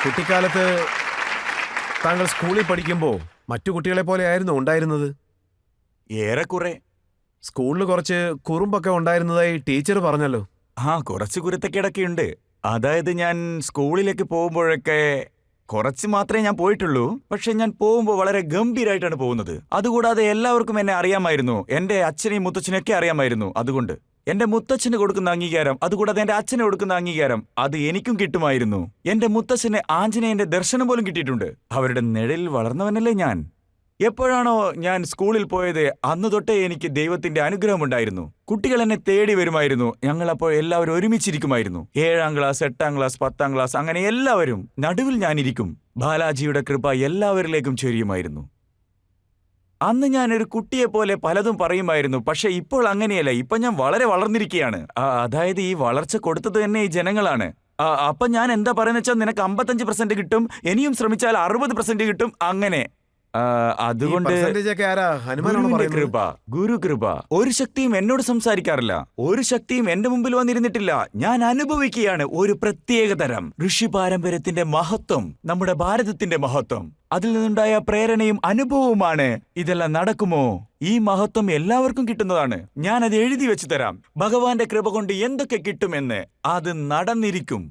കുട്ടിക്കാലത്ത് താങ്കൾ സ്കൂളിൽ പഠിക്കുമ്പോൾ മറ്റു കുട്ടികളെ പോലെയായിരുന്നു ഉണ്ടായിരുന്നത്? ഏറെക്കുറെ. സ്കൂളിൽ കുറച്ച് കുറുമ്പൊക്കെ ഉണ്ടായിരുന്നതായി ടീച്ചർ പറഞ്ഞല്ലോ. കുറച്ച് കുരുത്തക്കേടൊക്കെയുണ്ട്. അതായത് ഞാൻ സ്കൂളിലേക്ക് പോകുമ്പോഴൊക്കെ കുറച്ച് മാത്രമേ ഞാൻ പോയിട്ടുള്ളൂ. പക്ഷെ ഞാൻ പോകുമ്പോൾ വളരെ ഗംഭീരമായിട്ടാണ് പോകുന്നത്. അതുകൂടാതെ എല്ലാവർക്കും എന്നെ അറിയാമായിരുന്നു. എന്റെ അച്ഛനെയും മുത്തച്ഛനെയൊക്കെ അറിയാമായിരുന്നു. അതുകൊണ്ട് എന്റെ മുത്തച്ഛന് കൊടുക്കുന്ന അംഗീകാരം, അതുകൂടാതെ എന്റെ അച്ഛന് കൊടുക്കുന്ന അംഗീകാരം, അത് എനിക്കും കിട്ടുമായിരുന്നു. എന്റെ മുത്തച്ഛന് ആഞ്ജനേയന്റെ ദർശനം പോലും കിട്ടിയിട്ടുണ്ട്. അവരുടെ നിഴലിൽ വളർന്നവനല്ലേ ഞാൻ. എപ്പോഴാണോ ഞാൻ സ്കൂളിൽ പോയത് അന്ന് തൊട്ടേ എനിക്ക് ദൈവത്തിന്റെ അനുഗ്രഹമുണ്ടായിരുന്നു. കുട്ടികൾ എന്നെ തേടി വരുമായിരുന്നു. ഞങ്ങളപ്പോൾ എല്ലാവരും ഒരുമിച്ചിരിക്കുമായിരുന്നു. 7ാം ക്ലാസ്, 8ാം ക്ലാസ്, 10ാം ക്ലാസ്, അങ്ങനെ എല്ലാവരും. നടുവിൽ ഞാനിരിക്കും. ബാലാജിയുടെ കൃപ എല്ലാവരിലേക്കും ചൊരിയുമായിരുന്നു. അന്ന് ഞാനൊരു കുട്ടിയെ പോലെ പലതും പറയുമായിരുന്നു. പക്ഷെ ഇപ്പോൾ അങ്ങനെയല്ല. ഇപ്പൊ ഞാൻ വളരെ വളർന്നിരിക്കുകയാണ്. അതായത് ഈ വളർച്ച കൊടുത്തത് തന്നെ ഈ ജനങ്ങളാണ്. അപ്പൊ ഞാൻ എന്താ പറയുന്ന വെച്ചാൽ, നിനക്ക് 55% കിട്ടും, ഇനിയും ശ്രമിച്ചാൽ 60% കിട്ടും, അങ്ങനെ. അതുകൊണ്ട് കൃപ, ഗുരുകൃപ. ഒരു ശക്തിയും എന്നോട് സംസാരിക്കാറില്ല. ഒരു ശക്തിയും എന്റെ മുമ്പിൽ വന്നിരുന്നിട്ടില്ല. ഞാൻ അനുഭവിക്കുകയാണ് ഒരു പ്രത്യേക തരം ഋഷി പാരമ്പര്യത്തിന്റെ മഹത്വം, നമ്മുടെ ഭാരതത്തിന്റെ മഹത്വം. അതിൽ നിന്നുണ്ടായ പ്രേരണയും അനുഭവവുമാണ് ഇതെല്ലാം. നടക്കുമോ? ഈ മഹത്വം എല്ലാവർക്കും കിട്ടുന്നതാണ്. ഞാൻ അത് എഴുതി വെച്ചു തരാം. ഭഗവാന്റെ കൃപ കൊണ്ട് എന്തൊക്കെ കിട്ടുമെന്ന്. അത് നടന്നിരിക്കും.